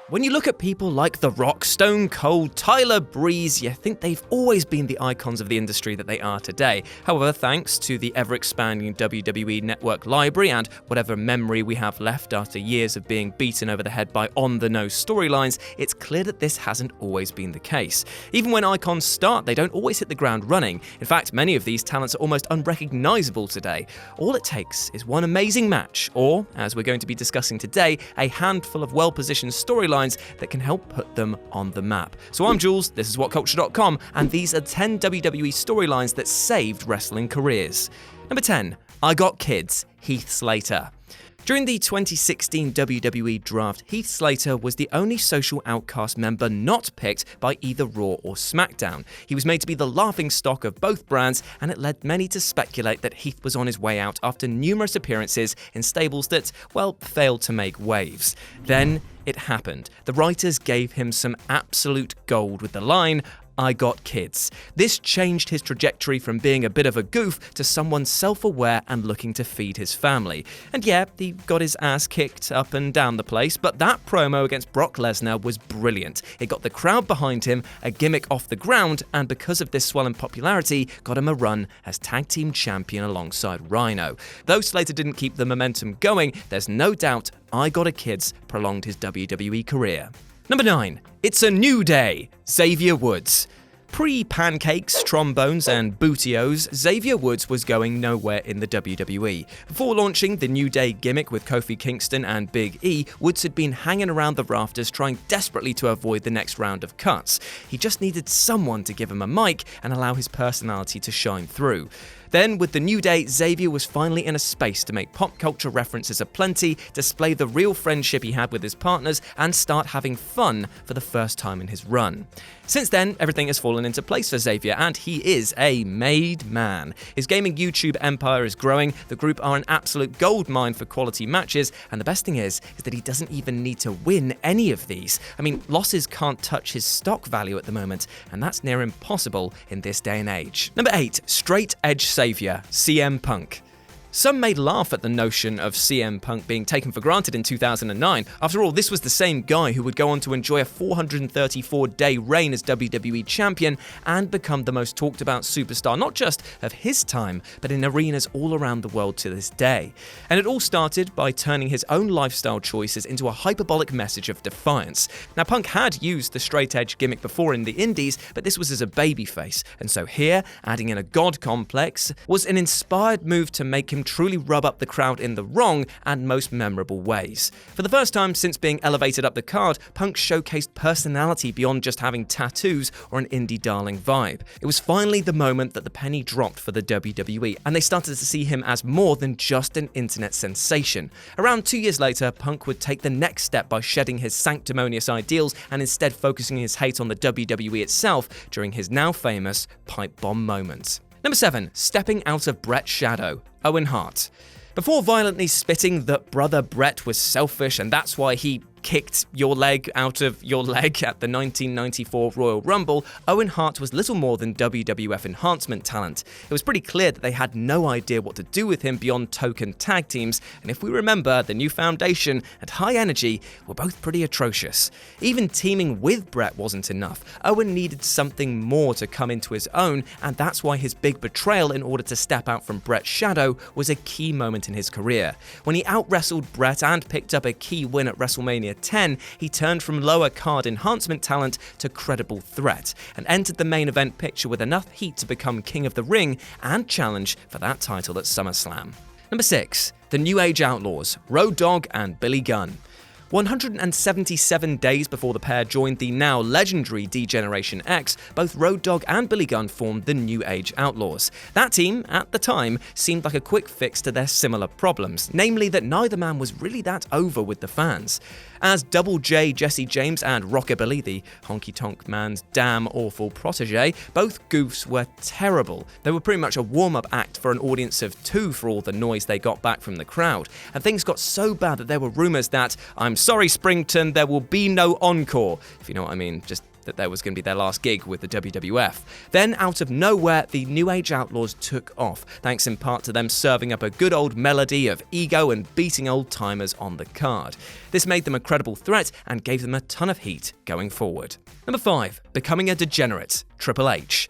When you look at people like The Rock, Stone Cold, Tyler Breeze, you think they've always been the icons of the industry that they are today. However, thanks to the ever-expanding WWE Network library and whatever memory we have left after years of being beaten over the head by on-the-nose storylines, it's clear that this hasn't always been the case. Even when icons start, they don't always hit the ground running. In fact, many of these talents are almost unrecognizable today. All it takes is one amazing match, or, as we're going to be discussing today, a handful of well-positioned storylines that can help put them on the map. So I'm Jules, this is WhatCulture.com, and these are 10 WWE storylines that saved wrestling careers. Number 10, I Got Kids, Heath Slater. During the 2016 WWE Draft, Heath Slater was the only social outcast member not picked by either Raw or SmackDown. He was made to be the laughingstock of both brands, and it led many to speculate that Heath was on his way out after numerous appearances in stables that, well, failed to make waves. Then it happened. The writers gave him some absolute gold with the line, I got kids. This changed his trajectory from being a bit of a goof to someone self-aware and looking to feed his family. And yeah, he got his ass kicked up and down the place, but that promo against Brock Lesnar was brilliant. It got the crowd behind him, a gimmick off the ground, and because of this swell in popularity, got him a run as tag team champion alongside Rhino. Though Slater didn't keep the momentum going, there's no doubt I Got a Kids prolonged his WWE career. Number 9, It's a New Day, Xavier Woods. Pre-pancakes, trombones, and bootios, Xavier Woods was going nowhere in the WWE. Before launching the New Day gimmick with Kofi Kingston and Big E, Woods had been hanging around the rafters trying desperately to avoid the next round of cuts. He just needed someone to give him a mic and allow his personality to shine through. Then, with the New Day, Xavier was finally in a space to make pop culture references aplenty, display the real friendship he had with his partners, and start having fun for the first time in his run. Since then, everything has fallen into place for Xavier, and he is a made man. His gaming YouTube empire is growing, the group are an absolute goldmine for quality matches, and the best thing is that he doesn't even need to win any of these. I mean, losses can't touch his stock value at the moment, and that's near impossible in this day and age. Number 8, Straight Edge Savior, CM Punk. Some may laugh at the notion of CM Punk being taken for granted in 2009. After all, this was the same guy who would go on to enjoy a 434-day reign as WWE Champion and become the most talked about superstar, not just of his time, but in arenas all around the world to this day. And it all started by turning his own lifestyle choices into a hyperbolic message of defiance. Now, Punk had used the straight edge gimmick before in the indies, but this was as a babyface. And so here, adding in a god complex, was an inspired move to make him truly rub up the crowd in the wrong and most memorable ways. For the first time since being elevated up the card, Punk showcased personality beyond just having tattoos or an indie darling vibe. It was finally the moment that the penny dropped for the WWE, and they started to see him as more than just an internet sensation. Around 2 years later, Punk would take the next step by shedding his sanctimonious ideals and instead focusing his hate on the WWE itself during his now famous pipe bomb moment. Number 7, stepping out of Bret's shadow, Owen Hart. Before violently spitting that brother Bret was selfish and that's why he kicked your leg out of your leg at the 1994 Royal Rumble, Owen Hart was little more than WWF enhancement talent. It was pretty clear that they had no idea what to do with him beyond token tag teams, and if we remember, the New Foundation and High Energy were both pretty atrocious. Even teaming with Bret wasn't enough. Owen needed something more to come into his own, and that's why his big betrayal in order to step out from Bret's shadow was a key moment in his career. When he out-wrestled Bret and picked up a key win at WrestleMania 10, he turned from lower card enhancement talent to credible threat, and entered the main event picture with enough heat to become King of the Ring and challenge for that title at SummerSlam. Number 6, the New Age Outlaws, Road Dogg and Billy Gunn. 177 days before the pair joined the now legendary D-Generation X, both Road Dogg and Billy Gunn formed the New Age Outlaws. That team, at the time, seemed like a quick fix to their similar problems, namely that neither man was really that over with the fans. As Double J Jesse James and Rockabilly, the honky-tonk man's damn awful protege, both goofs were terrible. They were pretty much a warm-up act for an audience of 2 for all the noise they got back from the crowd. And things got so bad that there were rumors that, I'm sorry Springton, there will be no encore. If you know what I mean, just that there was going to be their last gig with the WWF. Then, out of nowhere, the New Age Outlaws took off, thanks in part to them serving up a good old melody of ego and beating old-timers on the card. This made them a credible threat and gave them a ton of heat going forward. Number 5. Becoming a degenerate, Triple H.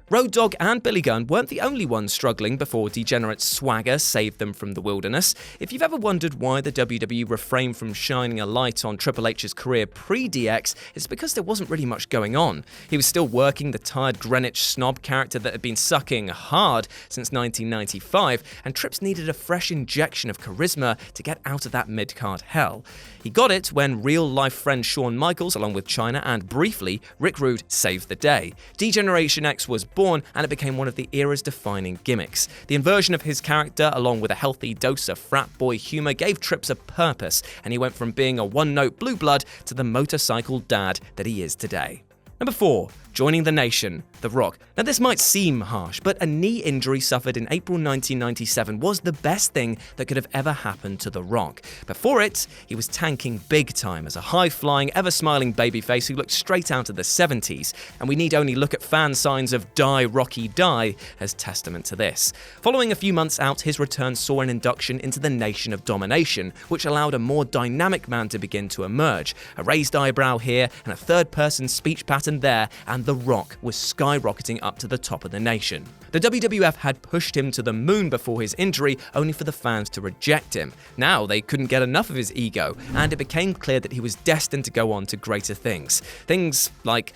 Road Dogg and Billy Gunn weren't the only ones struggling before Degenerate's swagger saved them from the wilderness. If you've ever wondered why the WWE refrained from shining a light on Triple H's career pre-DX, it's because there wasn't really much going on. He was still working the tired Greenwich snob character that had been sucking hard since 1995, and Trips needed a fresh injection of charisma to get out of that mid-card hell. He got it when real-life friend Shawn Michaels, along with Chyna and briefly Rick Rude, saved the day. Degeneration X was born, and it became one of the era's defining gimmicks. The inversion of his character, along with a healthy dose of frat boy humor, gave Trips a purpose, and he went from being a one-note blue blood to the motorcycle dad that he is today. Number 4. Joining the Nation, The Rock. Now this might seem harsh, but a knee injury suffered in April 1997 was the best thing that could have ever happened to The Rock. Before it, he was tanking big time as a high-flying, ever-smiling babyface who looked straight out of the 70s, and we need only look at fan signs of "Die Rocky Die" as testament to this. Following a few months out, his return saw an induction into the Nation of Domination, which allowed a more dynamic man to begin to emerge. A raised eyebrow here, and a third-person speech pattern there, and The Rock was skyrocketing up to the top of the nation. The WWF had pushed him to the moon before his injury, only for the fans to reject him. Now they couldn't get enough of his ego, and it became clear that he was destined to go on to greater things. Things like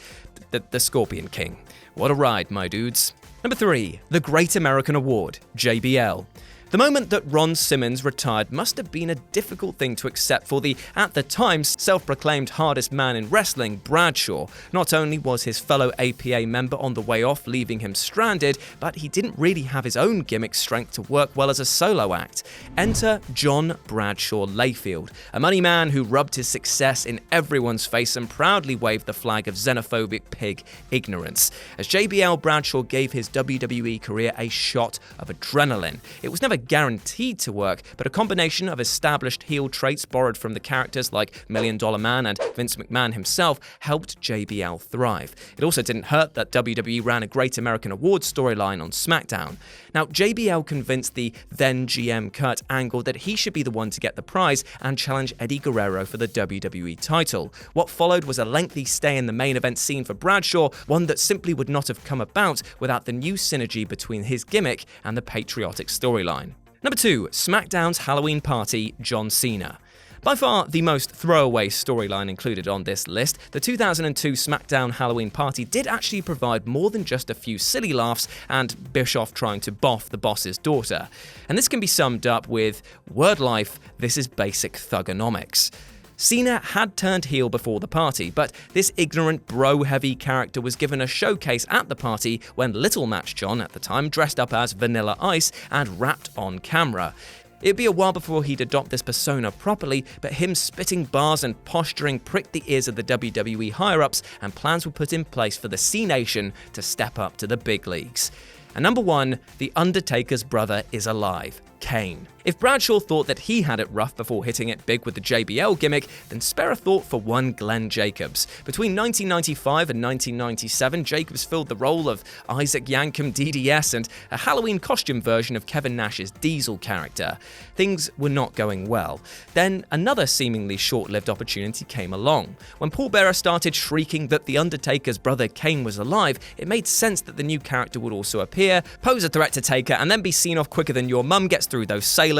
the Scorpion King. What a ride, my dudes. Number 3. The Great American Award, JBL. The moment that Ron Simmons retired must have been a difficult thing to accept for the, at the time, self-proclaimed hardest man in wrestling, Bradshaw. Not only was his fellow APA member on the way off, leaving him stranded, but he didn't really have his own gimmick strength to work well as a solo act. Enter John Bradshaw Layfield, a money man who rubbed his success in everyone's face and proudly waved the flag of xenophobic pig ignorance. As JBL, Bradshaw gave his WWE career a shot of adrenaline. It was never guaranteed to work, but a combination of established heel traits borrowed from the characters like Million Dollar Man and Vince McMahon himself helped JBL thrive. It also didn't hurt that WWE ran a Great American Awards storyline on SmackDown. Now, JBL convinced the then GM Kurt Angle that he should be the one to get the prize and challenge Eddie Guerrero for the WWE title. What followed was a lengthy stay in the main event scene for Bradshaw, one that simply would not have come about without the new synergy between his gimmick and the patriotic storyline. Number 2. SmackDown's Halloween Party, John Cena. By far the most throwaway storyline included on this list, the 2002 SmackDown Halloween Party did actually provide more than just a few silly laughs and Bischoff trying to boff the boss's daughter. And this can be summed up with, word life, this is basic thugonomics. Cena had turned heel before the party, but this ignorant, bro-heavy character was given a showcase at the party when Little Match John, at the time, dressed up as Vanilla Ice and rapped on camera. It'd be a while before he'd adopt this persona properly, but him spitting bars and posturing pricked the ears of the WWE higher-ups, and plans were put in place for the C-Nation to step up to the big leagues. And number 1, The Undertaker's brother is alive, Kane. If Bradshaw thought that he had it rough before hitting it big with the JBL gimmick, then spare a thought for one Glenn Jacobs. Between 1995 and 1997, Jacobs filled the role of Isaac Yankem DDS and a Halloween costume version of Kevin Nash's Diesel character. Things were not going well. Then another seemingly short-lived opportunity came along. When Paul Bearer started shrieking that The Undertaker's brother Kane was alive, it made sense that the new character would also appear, pose a threat to Taker, and then be seen off quicker than your mum gets through those sailors.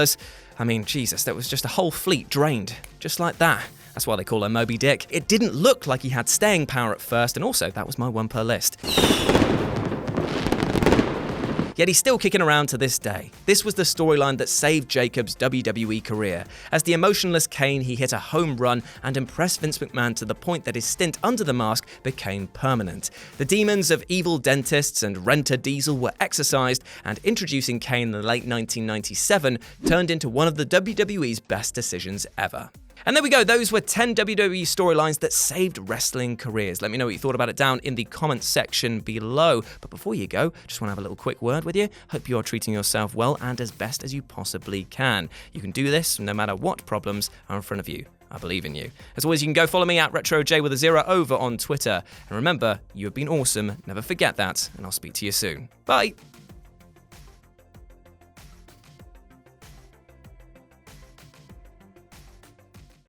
I mean, Jesus, that was just a whole fleet drained. Just like that. That's why they call her Moby Dick. It didn't look like he had staying power at first, and also, that was my one per list. Yet he's still kicking around to this day. This was the storyline that saved Jacobs' WWE career. As the emotionless Kane, he hit a home run and impressed Vince McMahon to the point that his stint under the mask became permanent. The demons of evil dentists and renter Diesel were exorcised, and introducing Kane in the late 1997 turned into one of the WWE's best decisions ever. And there we go, those were 10 WWE storylines that saved wrestling careers. Let me know what you thought about it down in the comments section below. But before you go, just want to have a little quick word with you. Hope you're treating yourself well and as best as you possibly can. You can do this no matter what problems are in front of you. I believe in you. As always, you can go follow me at RetroJ with a 0 over on Twitter. And remember, you have been awesome. Never forget that. And I'll speak to you soon. Bye.